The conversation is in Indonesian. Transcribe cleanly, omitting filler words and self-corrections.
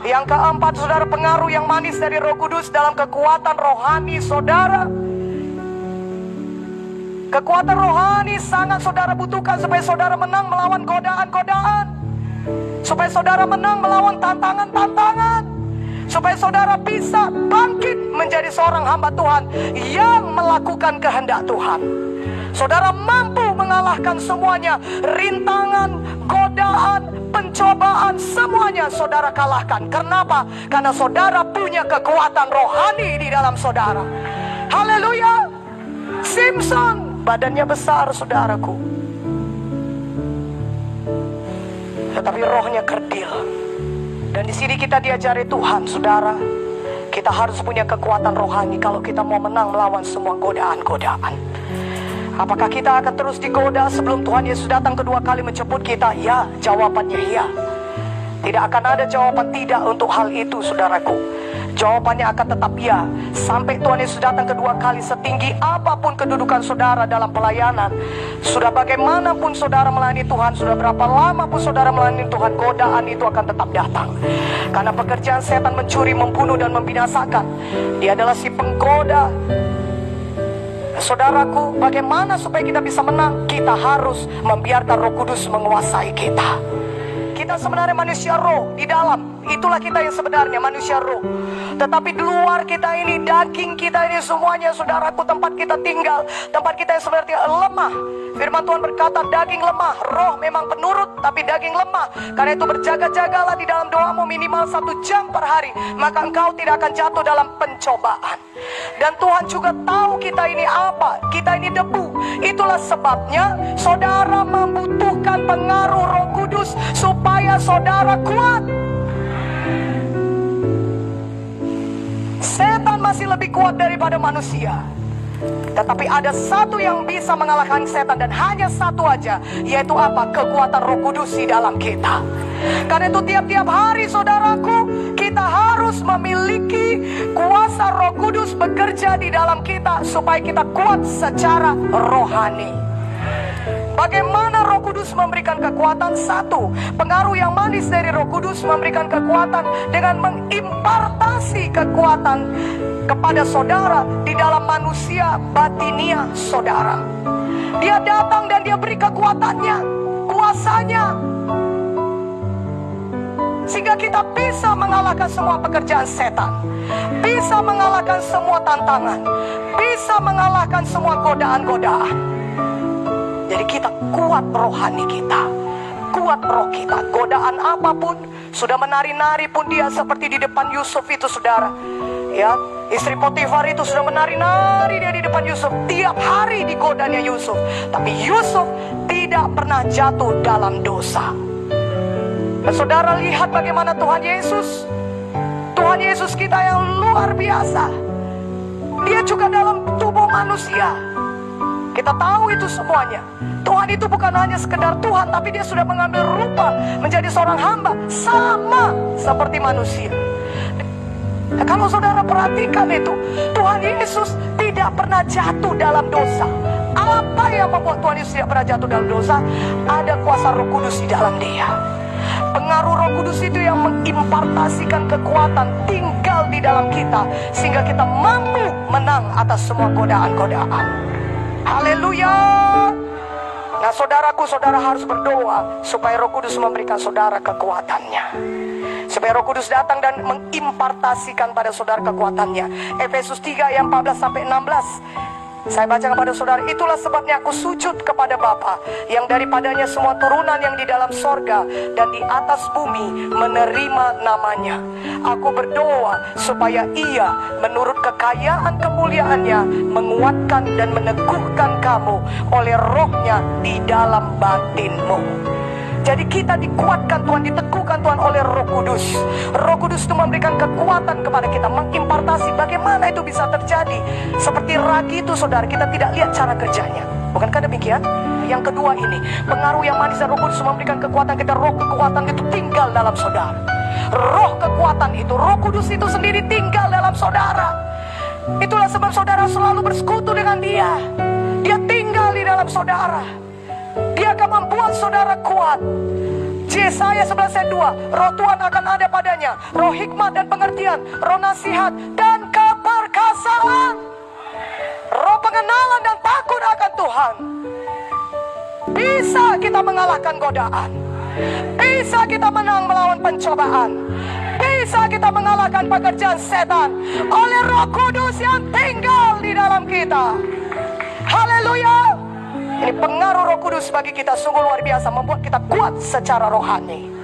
Yang keempat, saudara, pengaruh yang manis dari Roh Kudus dalam kekuatan rohani saudara. Kekuatan rohani sangat saudara butuhkan supaya saudara menang melawan godaan-godaan, supaya saudara menang melawan tantangan-tantangan, supaya saudara bisa bangkit menjadi seorang hamba Tuhan yang melakukan kehendak Tuhan. Saudara mampu mengalahkan semuanya, rintangan, godaan, pencobaan, semuanya saudara kalahkan. Kenapa? Karena saudara punya kekuatan rohani di dalam saudara. Haleluya. Simpson badannya besar, saudaraku, tetapi rohnya kerdil. Dan di sini kita diajari Tuhan, saudara, kita harus punya kekuatan rohani kalau kita mau menang melawan semua godaan-godaan. Apakah kita akan terus digoda sebelum Tuhan Yesus datang kedua kali menjemput kita? Ya, jawabannya ya. Tidak akan ada jawaban tidak untuk hal itu, saudaraku. Jawabannya akan tetap ya. Sampai Tuhan Yesus datang kedua kali, setinggi apapun kedudukan saudara dalam pelayanan, sudah bagaimanapun saudara melayani Tuhan, sudah berapa lama pun saudara melayani Tuhan, godaan itu akan tetap datang. Karena pekerjaan setan mencuri, membunuh, dan membinasakan. Dia adalah si penggoda. Saudaraku, bagaimana supaya kita bisa menang? Kita harus membiarkan Roh Kudus menguasai kita. Kita sebenarnya manusia roh di dalam. Itulah kita yang sebenarnya manusia roh. Tetapi di luar kita ini, daging kita ini semuanya, saudaraku, tempat kita tinggal, tempat kita yang sebenarnya lemah. Firman Tuhan berkata, daging lemah, roh memang penurut, tapi daging lemah. Karena itu berjaga-jagalah di dalam doamu minimal 1 jam per hari, maka engkau tidak akan jatuh dalam pencobaan. Dan Tuhan juga tahu kita ini apa, kita ini debu. Itulah sebabnya saudara membutuhkan pengaruh Roh Kudus supaya saudara kuat. Setan masih lebih kuat daripada manusia. Tetapi ada satu yang bisa mengalahkan setan, dan hanya satu aja, yaitu apa? Kekuatan Roh Kudus di dalam kita. Karena itu tiap-tiap hari, saudaraku, kita harus memiliki kuasa Roh Kudus bekerja di dalam kita supaya kita kuat secara rohani. Bagaimana Roh Kudus memberikan kekuatan? Satu, pengaruh yang manis dari Roh Kudus memberikan kekuatan dengan mengimpartasi kekuatan kepada saudara di dalam manusia batinia saudara. Dia datang dan dia beri kekuatannya, kuasanya, sehingga kita bisa mengalahkan semua pekerjaan setan, bisa mengalahkan semua tantangan, bisa mengalahkan semua godaan-godaan. Jadi kita kuat rohani kita, kuat roh kita. Godaan apapun, sudah menari-nari pun dia seperti di depan Yusuf itu, saudara. Ya, istri Potifar itu sudah menari-nari dia di depan Yusuf. Tiap hari digodanya Yusuf, tapi Yusuf tidak pernah jatuh dalam dosa. Dan saudara lihat bagaimana Tuhan Yesus, Tuhan Yesus kita yang luar biasa. Dia juga dalam tubuh manusia. Kita tahu itu semuanya. Tuhan itu bukan hanya sekedar Tuhan, tapi dia sudah mengambil rupa menjadi seorang hamba, sama seperti manusia. Nah, kalau saudara perhatikan itu, Tuhan Yesus tidak pernah jatuh dalam dosa. Apa yang membuat Tuhan Yesus tidak pernah jatuh dalam dosa? Ada kuasa Roh Kudus di dalam dia. Pengaruh Roh Kudus itu yang mengimpartasikan kekuatan tinggal di dalam kita, sehingga kita mampu menang atas semua godaan-godaan. Haleluya. Nah, saudaraku, saudara harus berdoa supaya Roh Kudus memberikan saudara kekuatannya, supaya Roh Kudus datang dan mengimpartasikan pada saudara kekuatannya. Efesus 3 ayat 14 sampai 16. Saya baca kepada saudara, itulah sebabnya aku sujud kepada Bapa, yang daripadanya semua turunan yang di dalam sorga dan di atas bumi menerima namanya. Aku berdoa supaya ia menurut kekayaan kemuliaannya menguatkan dan meneguhkan kamu oleh rohnya di dalam batinmu. Jadi kita dikuatkan Tuhan, diteguhkan Tuhan oleh Roh Kudus. Roh Kudus itu memberikan kekuatan kepada kita, mengimpartasi. Bagaimana itu bisa terjadi? Seperti ragi itu, saudara, kita tidak lihat cara kerjanya. Bukankah demikian? Yang kedua ini, pengaruh yang manis dari Roh Kudus memberikan kekuatan kita. Roh kekuatan itu tinggal dalam saudara. Roh kekuatan itu, Roh Kudus itu sendiri tinggal dalam saudara. Itulah sebab saudara selalu bersekutu dengan dia. Dia tinggal di dalam saudara. Dia akan membuat saudara kuat. Yesaya 11 ayat 2, roh Tuhan akan ada padanya, roh hikmat dan pengertian, roh nasihat dan keperkasaan, roh pengenalan dan takut akan Tuhan. Bisa kita mengalahkan godaan, bisa kita menang melawan pencobaan, bisa kita mengalahkan pekerjaan setan oleh Roh Kudus yang tinggal di dalam kita. Haleluya. Ini pengaruh Roh Kudus bagi kita sungguh luar biasa, membuat kita kuat secara rohani.